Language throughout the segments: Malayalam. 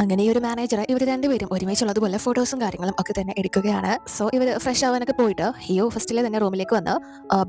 അങ്ങനെ ഈ ഒരു മാനേജർ ഇവർ രണ്ടുപേരും ഒരുമിച്ചുള്ളതുപോലെ ഫോട്ടോസും കാര്യങ്ങളും ഒക്കെ തന്നെ എടുക്കുകയാണ്. സോ ഇവർ ഫ്രഷ് ആവാനൊക്കെ പോയിട്ട് ഹിയോ ഫസ്റ്റിലെ തന്നെ റൂമിലേക്ക് വന്ന്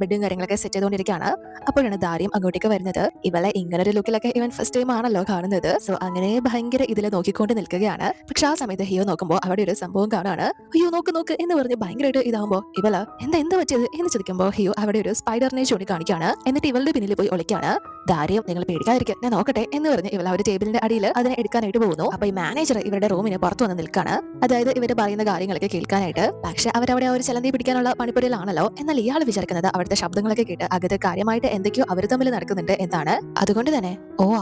ബെഡും കാര്യങ്ങളൊക്കെ സെറ്റ് ചെയ്തുകൊണ്ടിരിക്കുകയാണ്. അപ്പോഴാണ് ദാരിയും അങ്ങോട്ടേക്ക് വരുന്നത്. ഇവളെ ഇങ്ങനെ ഒരു ലുക്കിലൊക്കെ ഇവൻ ഫസ്റ്റ് ടൈം ആണല്ലോ കാണുന്നത്. സോ അങ്ങനെ ഭയങ്കര ഇതിൽ നോക്കിക്കൊണ്ട് നിൽക്കുകയാണ്. പക്ഷെ ആ സമയത്ത് ഹിയോ നോക്കുമ്പോൾ അവിടെ ഒരു സംഭവം കാണുകയാണ്. അയ്യോ നോക്ക് നോക്ക് എന്ന് പറഞ്ഞ് ഭയങ്കരമായിട്ട് ഇതാകുമ്പോൾ ഇവള് എന്താ പറ്റിയത് എന്ന് ചോദിക്കുമ്പോൾ ഹിയോ അവിടെ ഒരു സ്പൈഡറിനെ ചൂണ്ടിക്കാണിക്കുകയാണ്. എന്നിട്ട് ഇവളുടെ പിന്നിൽ പോയി ഒളിക്കുകയാണ്. ദാരിയും നിങ്ങൾ പേടിക്കാതിരിക്കും, ഞാൻ നോക്കട്ടെ എന്ന് പറഞ്ഞ് ഇവൾ ആ ഒരു ടേബിളിന്റെ അടിയിൽ അതിനെ എടുക്കാനായിട്ട് പോകുന്നു. അപ്പൊ ഈ മാനേജർ ഇവരുടെ റൂമിന് പുറത്തു വന്ന് നിൽക്കാണ്. അതായത് ഇവർ പറയുന്ന കാര്യങ്ങളൊക്കെ കേൾക്കാനായിട്ട്. പക്ഷെ അവരവിടെ ഒരു ചലന്തി പിടിക്കാനുള്ള പണിപ്പുരയിലാണല്ലോ. എന്നാൽ ഇയാൾ വിചാരിക്കുന്നത് അവിടുത്തെ ശബ്ദങ്ങളൊക്കെ കേട്ട് അകത്ത് കാര്യമായിട്ട് എന്തൊക്കെയോ അവർ തമ്മിൽ നടക്കുന്നുണ്ട് എന്നാണ്. അതുകൊണ്ട് തന്നെ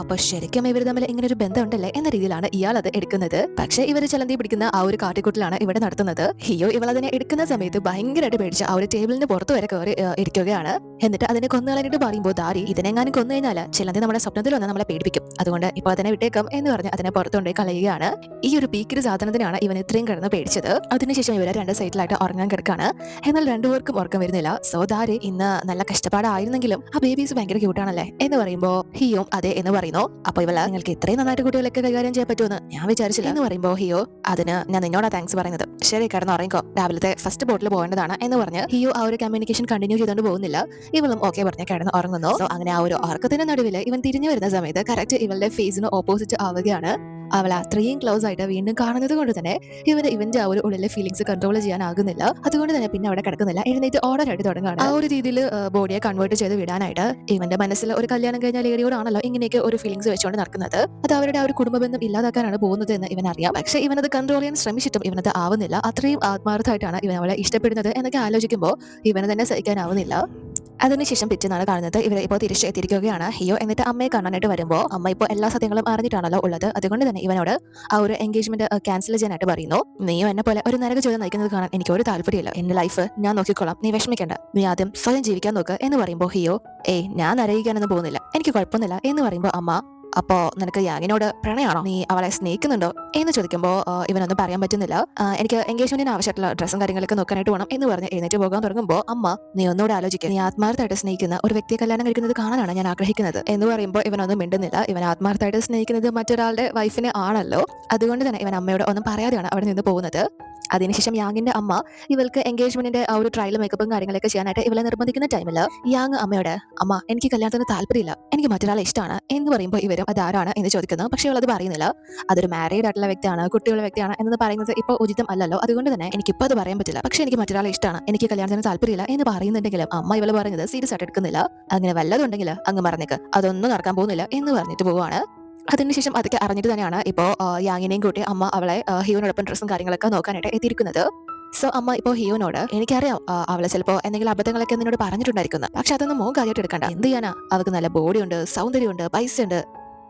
അപ്പൊ ശരിക്കും ഇവർ തമ്മിൽ ഇങ്ങനെ ഒരു ബന്ധം ഉണ്ടല്ലേ എന്ന രീതിയിലാണ് ഇയാൾ അത് എടുക്കുന്നത്. പക്ഷെ ഇവർ ചലന്തി പിടിക്കുന്ന ആ ഒരു കാട്ടിക്കൂട്ടിലാണ് ഇവിടെ നടത്തുന്നത്. ഹിയോ ഇവൾ അതിനെ എടുക്കുന്ന സമയത്ത് ഭയങ്കരമായിട്ട് പേടിച്ച് ആ ഒരു ടേബിളിന് പുറത്ത് വരെ കയറി ഇരിക്കുകയാണ്. എന്നിട്ട് അതിനെ കൊന്നുകളഞ്ഞിട്ട് പറയുമ്പോൾ ദാരി ഇതിനെങ്ങാനും കൊന്നു കഴിഞ്ഞാൽ ചിലന്തി നമ്മുടെ സ്വപ്നത്തിൽ വന്ന് നമ്മളെ പേടിപ്പിക്കും, അതുകൊണ്ട് ഇപ്പൊ അതിനെ വിട്ടേക്കാം എന്ന് പറഞ്ഞ് അതിനെ പുറത്തുകൊണ്ടേ കളയുകയാണ്. ഈ ഒരു പീക്കിരി സാധനത്തിനാണ് ഇവൻ ഇത്രയും കിടന്ന് പേടിച്ചത്. അതിനുശേഷം ഇവരെ രണ്ട് സൈഡിലായിട്ട് ഉറങ്ങാൻ കിടക്കാണ്. എന്നാൽ രണ്ടുപേർക്കും ഉറക്കം വരുന്നില്ല. സോ ദാരി ഇന്ന് നല്ല കഷ്ടപ്പാടായിരുന്നെങ്കിലും ആ ബേബീസ് ഭയങ്കര ക്യൂട്ടാണല്ലേ എന്ന് പറയുമ്പോൾ ഹിയോം അതെ എന്ന് പറയുന്നു. അപ്പൊ ഇവള് നിങ്ങൾക്ക് ഇത്രയും നന്നായിട്ട് കുട്ടികളൊക്കെ കൈകാര്യം ചെയ്യാൻ പറ്റുമെന്ന് ഞാൻ വിചാരിച്ചില്ല എന്ന് പറയുമ്പോൾ ഹിയോ അതിന് ഞാൻ നിന്നോടാ താങ്ക്സ് പറയുന്നത്, ശരി കിടന്ന് ഉറങ്ങിക്കോ, രാവിലത്തെ ഫസ്റ്റ് ബോട്ടിൽ പോകേണ്ടതാണ് എന്ന് പറഞ്ഞ് ഹിയോ ആ ഒരു കമ്മ്യൂണിക്കേഷൻ കണ്ടിന്യൂ ചെയ്തുകൊണ്ട് പോകുന്നില്ല. ഇവളും ഓക്കെ പറഞ്ഞ് കിടന്ന് ഉറങ്ങുന്നു. സോ അങ്ങനെ ആ ഒരു ഉറക്കത്തിന്റെ നടുവിൽ ഇവൻ തിരിഞ്ഞു വരുന്ന സമയത്ത് കറക്റ്റ് ഇവളുടെ ഫേസിന് ഓപ്പോസിറ്റ് ആവുകയാണ്. അവൾ അത്രയും ക്ലോസ് ആയിട്ട് വീണ്ടും കാണുന്നത് കൊണ്ട് തന്നെ ഇവന്റെ ആ ഒരു ഉള്ളിലെ ഫീലിംഗ്സ് കൺട്രോൾ ചെയ്യാനാകുന്നില്ല. അതുകൊണ്ട് തന്നെ പിന്നെ അവിടെ കിടക്കുന്നില്ല, എഴുന്നേറ്റ് ഓർഡർ ആയിട്ട് തുടങ്ങുകയാണ്. ആ ഒരു രീതിയിൽ ബോഡിയെ കൺവേർട്ട് ചെയ്ത് വിടാനായിട്ട്. ഇവന്റെ മനസ്സിൽ ഒരു കല്യാണം കഴിഞ്ഞ ലേഡിയോടാണല്ലോ ഇങ്ങനെയൊക്കെ ഒരു ഫീലിംഗ്സ് വെച്ചുകൊണ്ട് നടക്കുന്നത്. അത് അവരുടെ ആ ഒരു കുടുംബ ബന്ധം ഇല്ലാതാക്കാനാണ് പോകുന്നത് എന്ന് ഇവൻ അറിയാം. പക്ഷെ ഇവനത് കൺട്രോൾ ചെയ്യാൻ ശ്രമിച്ചിട്ടും ഇവനത് ആവുന്നില്ല. അത്രയും ആത്മാർത്ഥമായിട്ടാണ് ഇവൻ അവളെ ഇഷ്ടപ്പെടുന്നത് എന്നൊക്കെ ആലോചിക്കുമ്പോൾ ഇവന് തന്നെ സഹിക്കാനാവുന്നില്ല. അതിനുശേഷം പിറ്റേന്നാണ് കാണുന്നത് ഇവർ ഇപ്പോൾ തിരിച്ചെത്തിയിരിക്കുകയാണ്. ഹിയോ എന്നിട്ട് അമ്മയെ കാണാനായിട്ട് വരുമ്പോൾ അമ്മ ഇപ്പോൾ എല്ലാ സത്യങ്ങളും അറിഞ്ഞിട്ടാണല്ലോ ഉള്ളത്. അതുകൊണ്ട് തന്നെ ഇവനോട് ആ ഒരു എൻഗേജ്മെന്റ് ക്യാൻസൽ ചെയ്യാനായിട്ട് പറയുന്നു. നീയോ എന്നെ പോലെ ഒരു നരക ജീവിതം നയിക്കുന്നത് കാണാൻ എനിക്ക് ഒരു താല്പര്യമില്ല. എന്റെ ലൈഫ് ഞാൻ നോക്കിക്കോളാം, നീ വിഷമിക്കേണ്ട, നീ ആദ്യം സ്വയം ജീവിക്കാൻ നോക്ക് എന്ന് പറയുമ്പോൾ ഹിയോ ഞാൻ നരകിക്കാനൊന്നും പോകുന്നില്ല, എനിക്ക് കുഴപ്പമൊന്നുമില്ല എന്ന് പറയുമ്പോൾ അമ്മ അപ്പോ നിനക്ക് യാങ്ങിനോട് പ്രണയാണോ, നീ അവളെ സ്നേഹിക്കുന്നുണ്ടോ എന്ന് ചോദിക്കുമ്പോൾ ഇവനൊന്നും പറയാൻ പറ്റുന്നില്ല. എനിക്ക് എൻഗേജ്മെന്റിന് ആവശ്യമായിട്ടുള്ള ഡ്രസ്സും കാര്യങ്ങളൊക്കെ നോക്കാനായിട്ട് വേണം എന്ന് പറഞ്ഞ് എഴുന്നേറ്റ് പോകാൻ തുടങ്ങുമ്പോൾ അമ്മ നീ ഒന്നുകൂടെ ആലോചിക്കുക, നീ ആത്മാർത്ഥമായിട്ട് സ്നേഹിക്കുന്ന ഒരു വ്യക്തിയെ കല്യാണം കഴിക്കുന്നത് കാണാനാണ് ഞാൻ ആഗ്രഹിക്കുന്നത് എന്ന് പറയുമ്പോൾ ഇവനൊന്നും മിണ്ടുന്നില്ല. ഇവൻ ആത്മാർത്ഥമായിട്ട് സ്നേഹിക്കുന്നത് മറ്റൊരാളുടെ വൈഫിനെ ആണല്ലോ. അതുകൊണ്ട് തന്നെ ഇവൻ അമ്മയോട് ഒന്നും പറയാതെയാണ് അവിടെ നിന്ന് പോകുന്നത്. അതിനുശേഷം യാങ്ങിന്റെ അമ്മ ഇവൾക്ക് എൻഗേജ്മെന്റിന്റെ ആ ഒരു ട്രയൽ മേക്കപ്പും കാര്യങ്ങളൊക്കെ ചെയ്യാനായിട്ട് ഇവളെ നിർബന്ധിക്കുന്ന ടൈമിൽ യാങ് അമ്മയോട് അമ്മ എനിക്ക് കല്യാണത്തിന് താല്പര്യമില്ല, എനിക്ക് മറ്റൊരാളെ ഇഷ്ടമാണ് എന്ന് പറയുമ്പോൾ ഇവരും അതാരാണ് എന്ന് ചോദിക്കുന്നു. പക്ഷെ ഇവളത് പറയുന്നില്ല. അതൊരു മാരീഡ് ആയിട്ടുള്ള വ്യക്തിയാണ്, കുട്ടികളുടെ വ്യക്തിയാണ് എന്ന് പറയുന്നത് ഇപ്പോൾ ഉചിതം അല്ലല്ലോ. അതുകൊണ്ട് തന്നെ എനിക്കിപ്പോൾ അത് പറയാൻ പറ്റില്ല. പക്ഷെ എനിക്ക് മറ്റൊരാളെ ഇഷ്ടമാണ്, എനിക്ക് കല്യാണത്തിന് താല്പര്യമില്ല എന്ന് പറയുന്നുണ്ടെങ്കിലും അമ്മ ഇവള് പറയുന്നത് സീരിയസ് ആയിട്ട് എടുക്കുന്നില്ല. അങ്ങനെ വല്ലതുണ്ടെങ്കിൽ അങ്ങ് പറഞ്ഞേക്ക്, അതൊന്നും നടക്കാൻ പോകുന്നില്ല എന്ന് പറഞ്ഞിട്ട് പോവുകയാണ്. അതിനുശേഷം അതൊക്കെ അറിഞ്ഞിട്ട് തന്നെയാണ് ഇപ്പോൾ യാങ്ങിനെയും കൂട്ടി അമ്മ അവളെ ഹിയോനോടൊപ്പം ഡ്രസ്സും കാര്യങ്ങളൊക്കെ നോക്കാനായിട്ട് എത്തിയിരിക്കുന്നത്. സോ അമ്മ ഇപ്പോൾ ഹിയോനോട് എനിക്കറിയാം അവളെ ചിലപ്പോൾ എന്തെങ്കിലും അബദ്ധങ്ങളൊക്കെ നിന്നോട് പറഞ്ഞിട്ടുണ്ടായിരിക്കുന്നു, പക്ഷെ അതൊന്നും മോൻ കാര്യമായിട്ട് എടുക്കണ്ട. എന്ത് ചെയ്യാനാ, അവൾക്ക് നല്ല ബോഡിയുണ്ട്, സൗന്ദര്യമുണ്ട്, പൈസ ഉണ്ട്,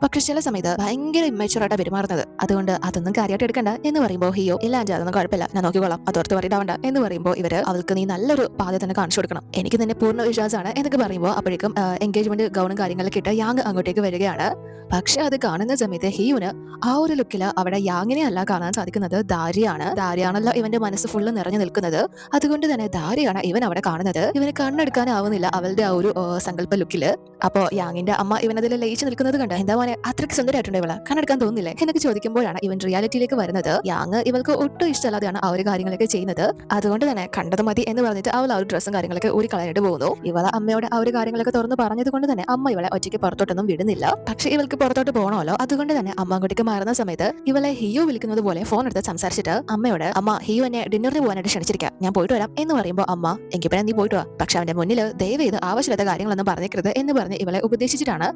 പക്ഷെ ചില സമയത്ത് ഭയങ്കര ഇമ്മച്ചുറായിട്ടാണ് പെരുമാറുന്നത്, അതുകൊണ്ട് അതൊന്നും കാര്യമായിട്ട് എടുക്കണ്ട എന്ന് പറയുമ്പോൾ ഹിയോ ഇല്ല ആൻറ്റി അതൊന്നും കുഴപ്പമില്ല, ഞാൻ നോക്കിക്കോളാം, അതോർത്ത് പറയിടാവണ്ട എന്ന് പറയുമ്പോൾ ഇവര് അവൾക്ക് നീ നല്ലൊരു പാത തന്നെ കാണിച്ചു കൊടുക്കണം, എനിക്ക് നിന്നെ പൂർണ്ണ വിശ്വാസമാണ് എന്നൊക്കെ പറയുമ്പോൾ അപ്പോഴേക്കും എൻഗേജ്മെന്റ് ഗൗണും കാര്യങ്ങളൊക്കെ ഇട്ട് യാങ് അങ്ങോട്ടേക്ക് വരികയാണ്. പക്ഷെ അത് കാണുന്ന സമയത്ത് ഹിയുന് ആ ഒരു ലുക്കില് അവിടെ യാങ്ങിനെ അല്ല കാണാൻ സാധിക്കുന്നത്, ദാരിയാണല്ലോ ഇവന്റെ മനസ്സ് ഫുള്ള് നിറഞ്ഞു നിൽക്കുന്നത്. അതുകൊണ്ട് തന്നെ ദാരിയാണ് ഇവൻ അവിടെ കാണുന്നത്. ഇവന് കണ്ണെടുക്കാനാവുന്നില്ല അവളുടെ ആ ഒരു സങ്കല്പ ലുക്കില്. അപ്പോ യാങ്ങിന്റെ അമ്മ ഇവനതിൽ ലയിച്ചു നിൽക്കുന്നത് കണ്ട എന്താ മോനെ അത്രയ്ക്ക് സുന്ദരമായിട്ടുണ്ട് ഇവള്, കണ്ണെടുക്കാൻ തോന്നുന്നില്ലേ എന്നൊക്കെ ചോദിക്കുമ്പോഴാണ് ഇവൻ റിയാലിറ്റിയിലേക്ക് വരുന്നത്. യാങ് ഇവൾക്ക് ഒട്ടും ഇഷ്ടമല്ലാതെയാണ് ആ ഒരു കാര്യങ്ങളൊക്കെ ചെയ്യുന്നത്. അതുകൊണ്ട് തന്നെ കണ്ടത് മതി എന്ന് പറഞ്ഞിട്ട് അവൾ ആ ഒരു ഡ്രസ്സും കാര്യങ്ങളൊക്കെ ഊരി കളയായിട്ട് പോകുന്നു. ഇവളെ അമ്മയോട് ആ ഒരു കാര്യങ്ങളൊക്കെ തുറന്ന് പറഞ്ഞത് കൊണ്ട് തന്നെ അമ്മ ഇവളെ ഒറ്റയ്ക്ക് പുറത്തോട്ടൊന്നും വിടുന്നില്ല. പക്ഷെ ഇവൾക്ക് പുറത്തോട്ട് പോകണമല്ലോ, അതുകൊണ്ട് തന്നെ അമ്മ അങ്ങോട്ടേക്ക് മാറുന്ന സമയത്ത് ഇവളെ ഹിയോ വിളിക്കുന്നത് പോലെ ഫോൺ എടുത്ത് സംസാരിച്ചിട്ട് അമ്മയോട് അമ്മ ഹിയോ എന്നെ ഡിന്നറിന് പോകാനായിട്ട് ക്ഷണിച്ചിരിക്കാം, ഞാൻ പോയിട്ട് വരാം എന്ന് പറയുമ്പോൾ അമ്മ എങ്കിൽ പിന്നെ നീ പോയിട്ട് വാ, പക്ഷെ അവന്റെ മുന്നിൽ ദയവ് ചെയ്ത് ആവശ്യമില്ലാത്ത കാര്യങ്ങളൊന്നും പറഞ്ഞേക്കരുത് എന്ന് പറഞ്ഞ് ഇവളെ ഉപദേശിച്ചിട്ടാണ്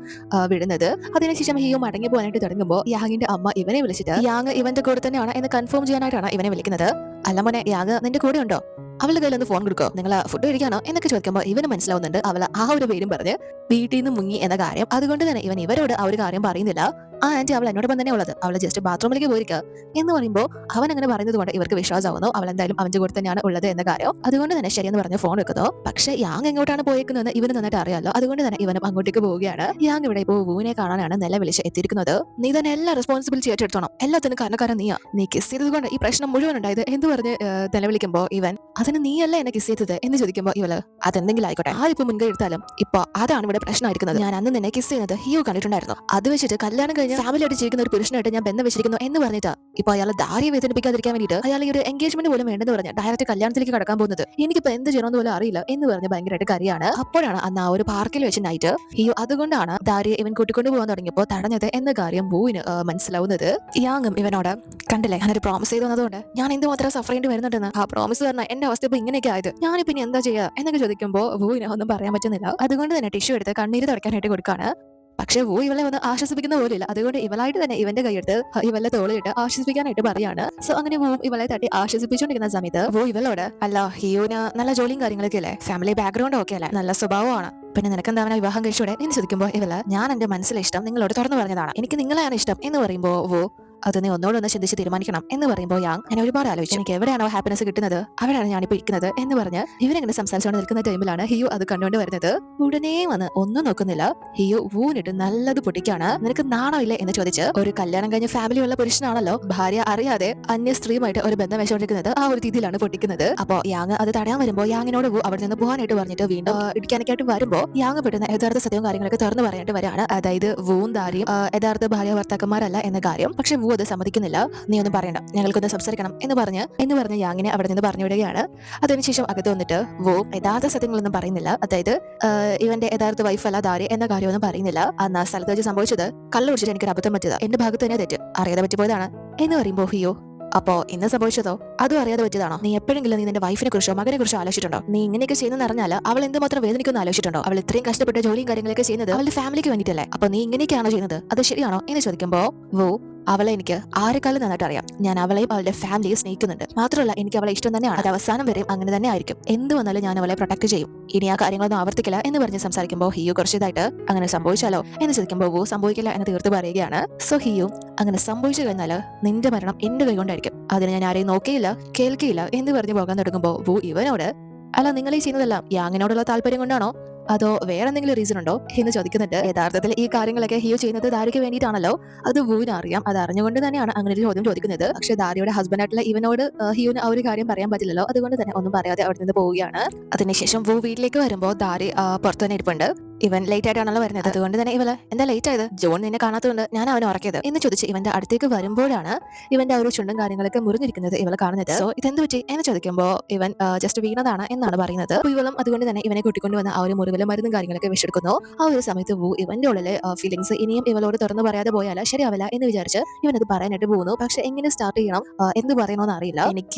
വിടുന്നത്. അതിനുശേഷം ഹിയോ മടങ്ങി പോകാനായിട്ട് തുടങ്ങുമ്പോൾ യാങ്ങിന്റെ അമ്മ ഇവനെ വിളിച്ചിട്ട് യാങ് ഇവന്റെ കൂടെ തന്നെയാണ് എന്ന് കൺഫേം ചെയ്യാനായിട്ടാണ് ഇവനെ വിളിക്കുന്നത്. അല്ല മോനെ യാങ് നിന്റെ കൂടെ ഉണ്ടോ, അവളുടെ കയ്യിൽ ഒന്ന് ഫോൺ കൊടുക്കോ, നിങ്ങൾ ഫുഡ് കഴിക്കാനോ എന്നൊക്കെ ചോദിക്കുമ്പോൾ ഇവന് മനസ്സിലാവുന്നുണ്ട് അവൾ ആ ഒരു പേരും പറഞ്ഞ് വീട്ടിൽ നിന്ന് മുങ്ങി എന്ന കാര്യം. അതുകൊണ്ട് തന്നെ ഇവൻ ഇവരോട് ആ ഒരു കാര്യം പറയുന്നില്ല. ആ ആന്റി അവൾ എന്നോടൊപ്പം തന്നെ ഉള്ളത്, അവൾ ജസ്റ്റ് ബാത്റൂമിലേക്ക് പോയിരിക്കുക എന്ന് പറയുമ്പോൾ അവൻ അങ്ങനെ പറയുന്നത് കൊണ്ട് ഇവർക്ക് വിശ്വാസമാവുന്നു അവൾ എന്തായാലും അവന്റെ കൂടെ തന്നെയാണ് ഉള്ളത് എന്ന കാര്യം. അതുകൊണ്ട് തന്നെ ശരിയെന്ന് പറഞ്ഞ് ഫോൺ വെക്കുന്നു. പക്ഷേ യാങ് എങ്ങോട്ടാണ് പോയേക്കുന്നതെന്ന് ഇവന് നന്നായിട്ട് അറിയാലോ. അതുകൊണ്ട് തന്നെ ഇവനും അങ്ങോട്ടേക്ക് പോവുകയാണ്. യാങ് ഇവിടെ ഇപ്പോൾ വൂവിനെ കാണാനാണ് നില വിളിച്ച് എത്തിയിരിക്കുന്നത്. നീ തന്നെ എല്ലാ റെസ്പോൺസിബിലിറ്റി ഏറ്റെടുത്തോണം, എല്ലാത്തിനും കാരണക്കാരൻ നീയാ, നീ കിസ് ചെയ്തത് കൊണ്ട് ഈ പ്രശ്നം മുഴുവൻ ഉണ്ടായത് എന്ന് പറഞ്ഞ് നിലവിളിക്കുമ്പോൾ ഇവൻ അതിന് നീയല്ല എന്നെ കിസ് ചെയ്തത് എന്ന് ചോദിക്കുമ്പോൾ ഇവള് അതെന്തെങ്കിലും ആയിക്കോട്ടെ, ആരിപ്പോ മുൻകൈ എടുത്താലും ഇപ്പൊ അതാണ് ഇവിടെ പ്രശ്നമായിരിക്കുന്നത്. ഞാൻ അന്ന് നിന്നെ കിസ് ചെയ്യുന്നത് ഹിയോ കണ്ടിട്ടുണ്ടായിരുന്നു, അത് വെച്ചിട്ട് കല്യാണം കഴിഞ്ഞ കഴിഞ്ഞ ഫാമിലിയായിട്ട് ജീവിക്കുന്ന ഒരു പുരുഷനായിട്ട് ഞാൻ ബന്ധം വെച്ചിരിക്കുന്നു എന്ന് പറഞ്ഞിട്ട് ഇപ്പൊ അയാളെ ദാരിയെ വേദനിപ്പിക്കാതിരിക്കാൻ വേണ്ടിയിട്ട് അയാൾ ഈ ഒരു എൻഗേജ്മെന്റ് പോലും വേണ്ടെന്ന് പറഞ്ഞ ഡയറക്റ്റ് കല്യാണത്തിലേക്ക് കടക്കാൻ പോകുന്നത് എനിക്കിപ്പോ എന്ത് ചെയ്യണമെന്ന് പോലും അറിയില്ല എന്ന് പറഞ്ഞ് ഭയങ്കരമായിട്ട് കരയാണ്. അപ്പോഴാണ് അന്ന് ആ ഒരു പാർക്കിൽ വെച്ച് നൈറ്റ് ഹിയോ അതുകൊണ്ടാണ് ദാരിയെ ഇവൻ കൂട്ടിക്കൊണ്ടു പോകാൻ തുടങ്ങിയപ്പോൾ തടഞ്ഞത് എന്ന കാര്യം വൂവിന് മനസ്സിലാവുന്നത്. യാങ്ങും ഇവനോട് കണ്ടില്ലേ ഞാനൊരു പ്രോമിസ് ചെയ്തു തന്നതുകൊണ്ട് ഞാൻ എന്തുമാത്രം സഫർ ചെയ്യേണ്ടി വരുന്നുണ്ടെന്ന് ആ പ്രോമിസ് പറഞ്ഞാൽ എന്റെ അവസ്ഥ ഇപ്പൊ ഇങ്ങനെയൊക്കെ ആയത് ഞാനിപ്പോ ഇനി എന്താ ചെയ്യുക എന്നൊക്കെ ചോദിക്കുമ്പോൾ വൂവിന് ഒന്നും പറയാൻ പറ്റുന്നില്ല. അതുകൊണ്ട് തന്നെ ടിഷ്യൂ എടുത്ത് കണ്ണീര് തുടയ്ക്കാനായിട്ട് കൊടുക്കാണ്. പക്ഷേ വൂ ഇവളെ ഒന്ന് ആശ്വസിപ്പിക്കുന്ന പോലില്ല. അതുകൊണ്ട് ഇവളായിട്ട് തന്നെ ഇവന്റെ കൈയെടുത്ത് ഇവളുടെ തോളിയിട്ട് ആശ്വസിപ്പിക്കാനായിട്ട് പറയാണ്. സോ അങ്ങനെ വൂ ഇവളെ തട്ടി ആശ്വസിപ്പിച്ചുകൊണ്ടിരിക്കുന്ന സമയത്ത് വൂ ഇവളോട് അല്ല ഹിയോന് നല്ല ജോലിയും കാര്യങ്ങളൊക്കെ അല്ലേ, ഫാമിലി ബാക്ക്ഗ്രൗണ്ട് ഒക്കെ അല്ലേ, നല്ല സ്വഭാവമാണ്, പിന്നെ നിനക്ക് എന്താ വിവാഹം കഴിച്ചൂടെ എന്ന് ചോദിക്കുമ്പോൾ ഇവള് ഞാൻ എന്റെ മനസ്സിലെ ഇഷ്ടം നിങ്ങളോട് തുറന്നു പറഞ്ഞതാണ്, എനിക്ക് നിങ്ങളെയാണ് ഇഷ്ടം എന്ന് പറയുമ്പോൾ വൂ അത് നീ ഒന്നോടൊന്ന് ചിന്തിച്ച് തീരുമാനിക്കണം എന്ന് പറയുമ്പോൾ യാങ് ഞാൻ ഒരുപാട് ആലോചിച്ചു, എനിക്ക് എവിടെയാണോ ഹാപ്പിനെസ് കിട്ടുന്നത് അവിടെയാണ് ഞാനിപ്പോൾ ഇരിക്കുന്നത് എന്ന് പറഞ്ഞ് ഇവരെങ്ങനെ സംസാരിച്ചുകൊണ്ട് നിൽക്കുന്ന ടൈമിലാണ് ഹിയോ അത് കണ്ടുകൊണ്ട് വരുന്നത്. ഉടനെ വന്ന് ഒന്നും നോക്കുന്നില്ല ഹിയോ വൂനിട്ട് നല്ലത് പൊട്ടിക്കാണ്. നിനക്ക് നാണമില്ലേ എന്ന് ചോദിച്ച് ഒരു കല്യാണം കഴിഞ്ഞ ഫാമിലി ഉള്ള പുരുഷനാണല്ലോ ഭാര്യ അറിയാതെ അന്യ സ്ത്രീയുമായിട്ട് ഒരു ബന്ധം വെച്ചുകൊണ്ടിരിക്കുന്നത് ആ ഒരു രീതിയിലാണ് പൊട്ടിക്കുന്നത്. അപ്പോ യാങ് അത് തടയാൻ വരുമ്പോൾ യാങ്ങിനോട് വൂ അവിടെ നിന്ന് പോകാനായിട്ട് പറഞ്ഞിട്ട് വീണ്ടും ഇടിക്കാനൊക്കെയായിട്ട് വരുമ്പോൾ യാങ് പെട്ടെന്ന് യഥാർത്ഥ സത്യവും കാര്യങ്ങളൊക്കെ തുറന്നു പറയാനായിട്ട് വരാണ്. അതായത് വൂവും ദാരിയും യഥാർത്ഥ ഭാര്യ ഭർത്താക്കന്മാരല്ല എന്ന കാര്യം. പക്ഷെ വൂ അത് സമ്മതിക്കുന്നില്ല. നീ ഒന്നും പറയണ്ട, ഞങ്ങൾക്കൊന്ന് സംസാരിക്കണം എന്ന് പറഞ്ഞ് യാങ്ങിനെ അവിടെ നിന്ന് പറഞ്ഞു വിടുകയാണ്. അതിനുശേഷം അകത്ത് വന്നിട്ട് വൂ യഥാർത്ഥ സത്യങ്ങളൊന്നും പറയുന്നില്ല. അതായത് ഇവന്റെ യഥാർത്ഥ വൈഫല്ല ദാരി എന്ന കാര്യമൊന്നും പറയുന്നില്ല. അന്ന് ആ സ്ഥലത്ത് വെച്ച് സംഭവിച്ചത് കള്ളു കുടിച്ചിട്ട് എനിക്ക് അബദ്ധം പറ്റിയത്, എന്റെ ഭാഗത്ത് തന്നെ തെറ്റ്, അറിയാതെ പറ്റിപ്പോയതാണ് എന്ന് പറയുമ്പോൾ ഹിയോ അപ്പോ ഇന്ന് സംഭവിച്ചതോ അതും അറിയാതെ പറ്റിയതാണോ? നീ എപ്പോഴെങ്കിലും നീ നിന്റെ വൈഫിനെ കുറിച്ചോ മകനെ കുറിച്ചോ ആലോചിച്ചിട്ടുണ്ടോ? നീ ഇങ്ങനെയൊക്കെ ചെയ്യുന്നതെന്ന് അറിഞ്ഞാൽ അവൾ എന്തുമാത്രം വേദനിക്കുന്ന ആലോചിച്ചിട്ടുണ്ടോ? അവൾ ഇത്രയും കഷ്ടപ്പെട്ട ജോലിയും കാര്യങ്ങളൊക്കെ ചെയ്യുന്നത് അവളുടെ ഫാമിലിക്ക് വേണ്ടിയിട്ടല്ലേ. അപ്പൊ നീ ഇങ്ങനെയൊക്കെയാണോ ചെയ്യുന്നത്, അത് ശരിയാണോ എന്ന് ചോദിക്കുമ്പോൾ വൂ അവളെ എനിക്ക് ആരെക്കാളും നന്നായിട്ട് അറിയാം, ഞാൻ അവളെയും അവളുടെ ഫാമിലിയെ സ്നേഹിക്കുന്നുണ്ട്, മാത്രമല്ല എനിക്ക് അവളെ ഇഷ്ടം തന്നെയാണ്, അത് അവസാനം വരെയും അങ്ങനെ തന്നെ ആയിരിക്കും, എന്ത് വന്നാലും ഞാൻ അവളെ പ്രൊട്ടക്ട് ചെയ്യും, ഇനി ആ കാര്യങ്ങളൊന്നും ആവർത്തിക്കില്ല എന്ന് പറഞ്ഞ് സംസാരിക്കുമ്പോൾ ഹിയോ കുറച്ചതായിട്ട് അങ്ങനെ സംഭവിച്ചാലോ എന്ന് ചോദിക്കുമ്പോൾ വൂ സംഭവിക്കില്ല എന്ന് തീർത്ത് പറയുകയാണ്. സോ ഹിയോ അങ്ങനെ സംഭവിച്ചു കഴിഞ്ഞാൽ നിന്റെ മരണം എന്റെ കൈകൊണ്ടായിരിക്കും, അതിന് ഞാൻ ആരെയും നോക്കിയില്ല കേൾക്കിയില്ല എന്ന് പറഞ്ഞ് പോകാൻ തുടങ്ങുമ്പോൾ വൂ ഇവനോട് അല്ല നിങ്ങൾ ഈ ചെയ്യുന്നതെല്ലാം യാങ്ങിനോടുള്ള താല്പര്യം കൊണ്ടാണോ അതോ വേറെ എന്തെങ്കിലും റീസൺ ഉണ്ടോ എന്ന് ചോദിക്കുന്നുണ്ട്. യഥാർത്ഥത്തിൽ ഈ കാര്യങ്ങളൊക്കെ ഹിയോ ചെയ്യുന്നത് ദാരിക്ക് വേണ്ടിയിട്ടാണല്ലോ, അത് വൂവിന് അറിയാം, അത് അറിഞ്ഞുകൊണ്ട് തന്നെയാണ് അങ്ങനെ ഒരു ചോദ്യം ചോദിക്കുന്നത്. പക്ഷേ ദാരിയുടെ ഹസ്ബൻഡായിട്ടുള്ള ഇവനോട് ഹിയോന് ആ ഒരു കാര്യം പറയാൻ പറ്റില്ലല്ലോ, അതുകൊണ്ട് തന്നെ ഒന്നും പറയാതെ അവിടെ നിന്ന് പോവുകയാണ്. അതിനുശേഷം വൂ വീട്ടിലേക്ക് വരുമ്പോൾ ദാരി പുറത്തു തന്നെ ഇരിപ്പുണ്ട്. ഇവൻ ലേറ്റ് ആയിട്ടാണല്ലോ വരുന്നത്, അതുകൊണ്ട് തന്നെ ഇവള് എന്താ ലേറ്റ് ആയത്, ജോൺ നിന്നെ കാണാത്തതുകൊണ്ട് ഞാൻ അവനെ ഉറക്കിയത് എന്ന് ചോദിച്ച് ഇവന്റെ അടുത്തേക്ക് വരുമ്പോഴാണ് ഇവന്റെ ആ ഒരു ചുണ്ടും കാര്യങ്ങളൊക്കെ മുറിഞ്ഞിരിക്കുന്നത് ഇവളെ കാണുന്നത്. സോ ഇതെന്ത് പറ്റി എന്ന് ചോദിക്കുമ്പോൾ ഇവൻ ജസ്റ്റ് വീണതാണ് എന്നാണ് പറയുന്നത്. അപ്പോൾ ഇവളും അതുകൊണ്ട് തന്നെ ഇവനെ കൂട്ടിക്കൊണ്ടുവന്ന് ആ ഒരു മുറിവിലെ മരുന്നും കാര്യങ്ങളൊക്കെ വിഷെടുക്കുന്നു. ആ ഒരു സമയത്ത് വൂ ഇവന്റെ ഉള്ളിലെ ഫീലിംഗ്സ് ഇനിയും ഇവളോട് തുറന്നു പറയാതെ പോയാൽ ശരിയാവില്ല എന്ന് വിചാരിച്ച് ഇവനത് പറയാനായിട്ട് പോകുന്നു. പക്ഷെ എങ്ങനെ സ്റ്റാർട്ട് ചെയ്യണം എന്ത് പറയണമെന്ന് അറിയില്ല.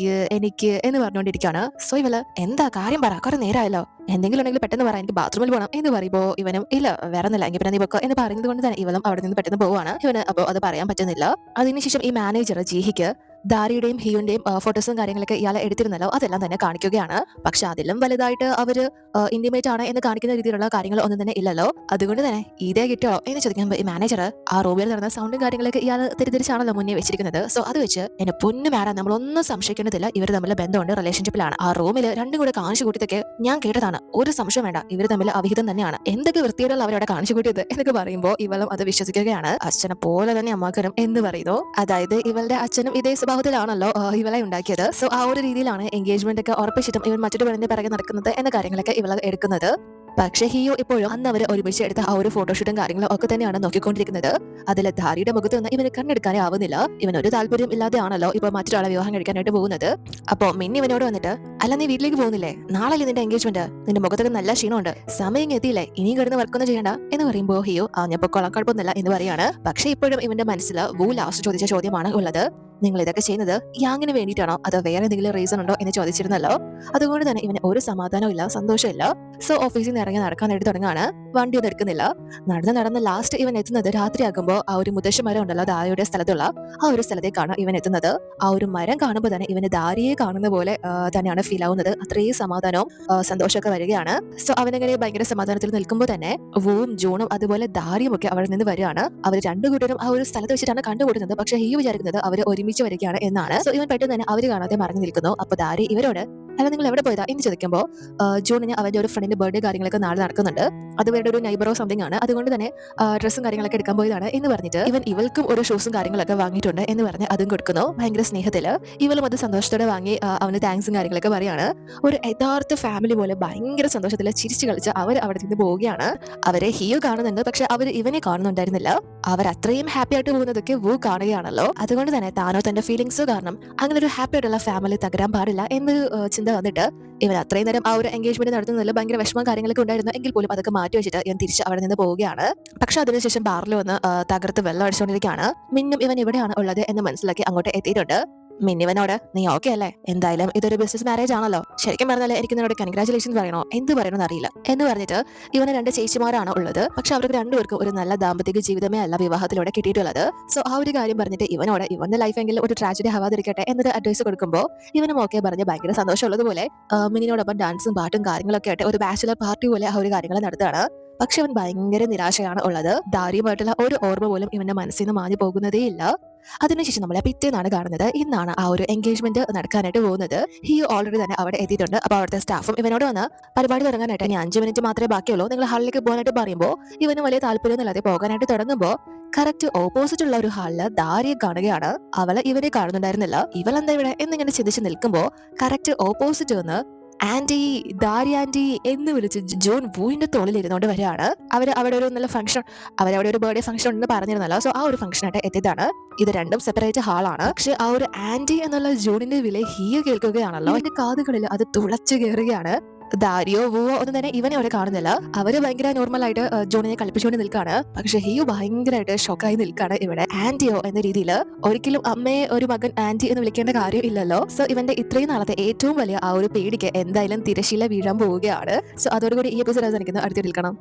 എനിക്ക് എന്ന് പറഞ്ഞുകൊണ്ടിരിക്കുകയാണ്. സോ ഇവള് എന്താ കാര്യം പറ, കുറെ നേരമായല്ലോ, എന്തെങ്കിലും ഉണ്ടെങ്കിൽ പെട്ടെന്ന് പറയാം, എനിക്ക് ബാത്റൂമിൽ പോകണം എന്ന് പറയുമ്പോൾ ഇവനും ഇല്ല വേറെ ഒന്നുമില്ല എങ്കിൽ പിന്നെ നീ വെക്കോ എന്ന് പറയുന്നത് കൊണ്ട് തന്നെ ഇവളും അവിടെ നിന്ന് പെട്ടെന്ന് പോവാണ്. ഇവന് അപ്പോൾ അത് പറയാൻ പറ്റുന്നില്ല. അതിനുശേഷം ഈ മാനേജർ ജീഹിക്ക് ദാരിയുടെയും ഹിയുന്റെയും ഫോട്ടോസും കാര്യങ്ങളൊക്കെ ഇയാളെ എടുത്തിരുന്നല്ലോ അതെല്ലാം തന്നെ കാണിക്കുകയാണ്. പക്ഷെ അതിലും വലുതായിട്ട് അവര് ഇന്റിമേറ്റ് ആണ് എന്ന് കാണിക്കുന്ന രീതിയിലുള്ള കാര്യങ്ങൾ ഒന്നും തന്നെ ഇല്ലല്ലോ. അതുകൊണ്ട് തന്നെ ഇതേ കിട്ടോ എന്ന് ചോദിക്കുമ്പോൾ ഈ മാനേജർ ആ റൂമിൽ നടന്ന സൗണ്ടും കാര്യങ്ങളൊക്കെ ഇയാൾ തിരിച്ചാണല്ലോ മുന്നേ വെച്ചിരിക്കുന്നത്. സോ അത് വെച്ച് എന്നെ പൊന്നു മാറാൻ നമ്മളൊന്നും സംശയിക്കേണ്ടതില്ല, ഇവർ തമ്മിൽ ബന്ധമുണ്ട്, റിലേഷൻഷിപ്പിലാണ്. ആ റൂമിൽ രണ്ടും കൂടെ കാണിച്ചു കൂട്ടിയതൊക്കെ ഞാൻ കേട്ടതാണ്, ഒരു സംശയം വേണ്ട, ഇവർ തമ്മിൽ അവിഹിതം തന്നെയാണ്, എന്തൊക്കെ വൃത്തിയുള്ള അവരവിടെ കാണിച്ചു കൂട്ടിയത് എന്നൊക്കെ പറയുമ്പോൾ ഇവളും അത് വിശ്വസിക്കുകയാണ്. അച്ഛനെ പോലെ തന്നെ അമ്മാക്കനും എന്ന് പറയുന്നു. അതായത് ഇവളുടെ അച്ഛനും ഇതേ സ്വഭാവത്തിലാണല്ലോ ഇവളെ ഉണ്ടാക്കിയത്. സോ ആ ഒരു രീതിയിലാണ് എൻഗേജ്മെന്റ് ഒക്കെ ഉറപ്പിച്ചിട്ടും ഇവൻ മറ്റൊരു പെണ്ണിന്റെ പിറകെ നടക്കുന്നത് എന്ന കാര്യങ്ങളൊക്കെ ഇവളെ എടുക്കുന്നത്. പക്ഷേ ഹിയോ ഇപ്പോഴും അന്ന് അവർ ഒരുമിച്ച് എടുത്ത ആ ഒരു ഫോട്ടോഷൂട്ടും കാര്യങ്ങളും ഒക്കെ തന്നെയാണ് നോക്കിക്കൊണ്ടിരിക്കുന്നത്. അതിൽ ധാരിയുടെ മുഖത്ത് നിന്ന് ഇവന് കണ്ണെടുക്കാനേ ആവുന്നില്ല. ഇവൻ ഒരു താല്പര്യം ഇല്ലാതെയാണല്ലോ ഇപ്പൊ മറ്റൊരാളെ വിവാഹം കഴിക്കാനായിട്ട് പോകുന്നത്. അപ്പൊ മിന്നി ഇവനോട് വന്നിട്ട് അല്ല നീ വീട്ടിലേക്ക് പോകുന്നില്ലേ, നാളെ നിന്റെ എൻഗേജ്മെന്റ്, നിന്റെ മുഖത്തൊക്കെ നല്ല ക്ഷീണമുണ്ട്, സമയം എത്തിയില്ലേ, ഇനിയും കിടന്ന് വർക്കൊന്നും ചെയ്യണ്ട എന്ന് പറയുമ്പോൾ ഹിയോ ഞാൻ കൊള്ളാൻ കുഴപ്പമൊന്നുമില്ല എന്ന് പറയാണ്. പക്ഷെ ഇപ്പോഴും ഇവന്റെ മനസ്സിൽ വൂ ലാസ്റ്റ് ചോദിച്ച ചോദ്യമാണ് ഉള്ളത്, നിങ്ങൾ ഇതൊക്കെ ചെയ്യുന്നത് യാങ്ങിന് വേണ്ടിയിട്ടാണോ അതോ വേറെ എന്തെങ്കിലും റീസൺ ഉണ്ടോ എന്ന് ചോദിച്ചിരുന്നല്ലോ. അതുകൊണ്ട് തന്നെ ഇവന് ഒരു സമാധാനവും ഇല്ല, സന്തോഷമില്ല. സോ ഓഫീസിൽ നിന്ന് ഇറങ്ങി നടക്കാനായിട്ട് തുടങ്ങാണ്. വണ്ടി ഒന്നും എടുക്കുന്നില്ല. നടന്ന് ലാസ്റ്റ് ഇവൻ എത്തുന്നത് രാത്രിയാകുമ്പോൾ ആ ഒരു മുതശ്ശ മരം ഉണ്ടല്ലോ ദാരിയുടെ സ്ഥലത്തുള്ള ആ ഒരു സ്ഥലത്തേക്കാണ് ഇവൻ എത്തുന്നത്. ആ ഒരു മരം കാണുമ്പോൾ തന്നെ ഇവന് ദാരിയെ കാണുന്ന പോലെ തന്നെയാണ് ഫീൽ ആവുന്നത്. അത്രയും സമാധാനവും സന്തോഷമൊക്കെ വരികയാണ്. സോ അവനങ്ങനെ ഭയങ്കര സമാധാനത്തിൽ നിൽക്കുമ്പോൾ തന്നെ വൂവും ജൂണും അതുപോലെ ദാരിയും ഒക്കെ അവിടെ നിന്ന് വരികയാണ്. അവർ രണ്ടു കൂട്ടരും ആ ഒരു സ്ഥലത്ത് വെച്ചിട്ടാണ് കണ്ടുകൂടുന്നത്. പക്ഷെ ഈ വിചാരിക്കുന്നത് അവർ ഒരുമിച്ച് വരികയാണ് എന്നാണ്. സോ ഇവൻ പെട്ടെന്ന് തന്നെ അവർ കാണാതെ മറഞ്ഞു നിൽക്കുന്നു. അപ്പൊ ദാരി ഇവരോട് അല്ല നിങ്ങൾ എവിടെ പോയതാ എന്ന് ചോദിക്കുമ്പോൾ ജൂണിന് അവന്റെ ഒരു ഫ്രണ്ടിന്റെ ബർത്ത്ഡേ കാര്യങ്ങളൊക്കെ നാളെ നടക്കുന്നുണ്ട്. അത് വേണ്ട ഒരു നൈബറോ സംതിങ് ആണ്, അതുകൊണ്ട് തന്നെ ഡ്രസ്സും കാര്യങ്ങളൊക്കെ എടുക്കാൻ പോയതാണ് എന്ന് പറഞ്ഞിട്ട് ഇവൾക്കും ഒരു ഷൂസും കാര്യങ്ങളൊക്കെ വാങ്ങിയിട്ടുണ്ട് എന്ന് പറഞ്ഞ് അതും കൊടുക്കുന്നു ഭയങ്കര സ്നേഹത്തില്. ഇവളും അത് സന്തോഷത്തോടെ വാങ്ങി അവന് താങ്ക്സും കാര്യങ്ങളൊക്കെ പറയാണ്. ഒരു യഥാർത്ഥ ഫാമിലി പോലെ ഭയങ്കര സന്തോഷത്തിൽ ചിരിച്ചു കളിച്ച് അവർ അവിടെ നിന്ന് പോവുകയാണ്. അവരെ ഹിയോ കാണുന്നുണ്ട്, പക്ഷെ അവർ ഇവനെ കാണുന്നുണ്ടായിരുന്നില്ല. അവർ അത്രയും ഹാപ്പി ആയിട്ട് പോകുന്നതൊക്കെ വൂ കാണുകയാണല്ലോ. അതുകൊണ്ട് തന്നെ താനോ തന്റെ ഫീലിംഗ്സോ കാരണം അങ്ങനെ ഒരു ഹാപ്പി ആയിട്ടുള്ള ഫാമിലി തകരാൻ പാടില്ല എന്ന് ചിന്ത വന്നിട്ട് ഇവൻ അത്രയും നേരം ആ ഒരു എൻഗേജ്മെന്റ് നടത്തുന്നതിൽ ഭയങ്കര വിഷമം കാര്യങ്ങളൊക്കെ ഉണ്ടായിരുന്നു. എങ്കിൽ പോലും അതൊക്കെ മാറ്റി വെച്ചിട്ട് ഇവൻ തിരിച്ച് അവിടെ നിന്ന് പോവുകയാണ്. പക്ഷെ അതിനുശേഷം ബാറിൽ വന്ന് തകർത്ത് വെള്ളം അടിച്ചുകൊണ്ടിരിക്കുകയാണ്. മിന്നും ഇവൻ എവിടെയാണ് ഉള്ളത് എന്ന് മനസ്സിലാക്കി അങ്ങോട്ട് എത്തിയിട്ടുണ്ട്. മിന്നിവനോട് നീ ഓക്കെ അല്ലേ, എന്തായാലും ഇതൊരു ബിസിനസ് മാരേജ് ആണല്ലോ, ശരിക്കും പറഞ്ഞാൽ എനിക്ക് നിന്നോട് കൺഗ്രാചുലേഷൻസ് പറയണോ എന്ത് പറയണമെന്ന് അറിയില്ല എന്ന് പറഞ്ഞിട്ട് ഇവന് 2 ചേച്ചിമാരാണ് ഉള്ളത്. പക്ഷെ അവർക്ക് രണ്ടുപേർക്കും ഒരു നല്ല ദാമ്പത്തിക ജീവിതമേ അല്ല വിവാഹത്തിലൂടെ കിട്ടിയിട്ടുള്ളത്. സോ ആ ഒരു കാര്യം പറഞ്ഞിട്ട് ഇവനോട് ഇവന്റെ ലൈഫ് എങ്കിലും ഒരു ട്രാജഡി ആവാതിരിക്കട്ടെ എന്നൊരു അഡ്വൈസ് കൊടുക്കുമ്പോൾ ഇവനും ഓക്കെ പറഞ്ഞ് ഭയങ്കര സന്തോഷമുള്ളതുപോലെ മിനിനോടൊപ്പം ഡാൻസും പാട്ടും കാര്യങ്ങളൊക്കെ ആയിട്ട് ഒരു ബാച്ചുലർ പാർട്ടി പോലെ ആ ഒരു കാര്യങ്ങൾ നടത്തുകയാണ്. പക്ഷെ അവൻ ഭയങ്കര നിരാശയാണ് ഉള്ളത്. ദാരിയുമായിട്ടുള്ള ഒരു ഓർമ്മ പോലും ഇവന്റെ മനസ്സിൽ നിന്ന് മാഞ്ഞു പോകുന്നതേ ഇല്ല. അതിനുശേഷം നമ്മളെ പിറ്റേന്നാണ് കാണുന്നത്. ഇന്നാണ് ആ ഒരു എൻഗേജ്മെന്റ് നടക്കാനായിട്ട് പോകുന്നത്. ഹിയോ ഓൾറെഡി തന്നെ അവിടെ എത്തിയിട്ടുണ്ട്. അപ്പൊ അവിടുത്തെ സ്റ്റാഫും ഇവനോട് വന്ന് പരിപാടി തുടങ്ങാനായിട്ട് ഇനി 5 മിനിറ്റ് മാത്രമേ ബാക്കിയുള്ളൂ, നിങ്ങൾ ഹാളിലേക്ക് പോകാനായിട്ട് പറയുമ്പോൾ ഇവന് വലിയ താല്പര്യമൊന്നുമില്ലാതെ പോകാനായിട്ട് തുടങ്ങുമ്പോൾ കറക്റ്റ് ഓപ്പോസിറ്റ് ഉള്ള ഒരു ഹാളില് ദാരിയെ കാണുകയാണ്. അവള് ഇവനെ കാണുന്നുണ്ടായിരുന്നില്ല. ഇവളെന്താ ഇവിടെ എന്നിങ്ങനെ ചിന്തിച്ച് നിൽക്കുമ്പോൾ കറക്റ്റ് ഓപ്പോസിറ്റ് വന്ന് ആന്റി, ദാരി ആന്റി എന്ന് വിളിച്ച് ജോൺ വൂവിന്റെ തോളിൽ ഇരുന്നോണ്ട് വരികയാണ്. അവിടെ ഒരു നല്ല ഫംഗ്ഷൻ, അവരവിടെ ഒരു ബർത്ത്ഡേ ഫംഗ്ഷൻ ഉണ്ടെന്ന് പറഞ്ഞിരുന്നല്ലോ. സോ ആ ഒരു ഫംഗ്ഷനായിട്ട് എത്തിയതാണ്. ഇത് രണ്ടും സെപ്പറേറ്റ് ഹാളാണ്. പക്ഷെ ആ ഒരു ആന്റി എന്നുള്ള ജോണിന്റെ വില ഹിയ കേൾക്കുകയാണല്ലോ. എന്റെ കാതുകളിൽ അത് തുളച്ചു കയറുകയാണ്. ദാരിയോ വൂവോ ഒന്നും തന്നെ ഇവനെ അവിടെ കാണുന്നില്ല. അവര് ഭയങ്കര നോർമൽ ആയിട്ട് ജോണിനെ കളിപ്പിച്ചുകൊണ്ട് നിൽക്കാണ്. പക്ഷെ ഹിയു ഭയങ്കരമായിട്ട് ഷോക്കായി നിൽക്കാണ്. ഇവിടെ ആന്റിയോ എന്ന രീതിയിൽ ഒരിക്കലും അമ്മയെ ഒരു മകൻ ആന്റി എന്ന് വിളിക്കേണ്ട കാര്യം ഇല്ലല്ലോ. സോ ഇവന്റെ ഇത്രയും നാളത്തെ ഏറ്റവും വലിയ ആ ഒരു പേടിക്ക് എന്തായാലും തിരശീല വീഴാൻ പോവുകയാണ്. സോ അതോടുകൂടി ഈ എപ്പിസോഡ് അവസാനിക്കുന്നു. അടുത്ത് നിൽക്കണം.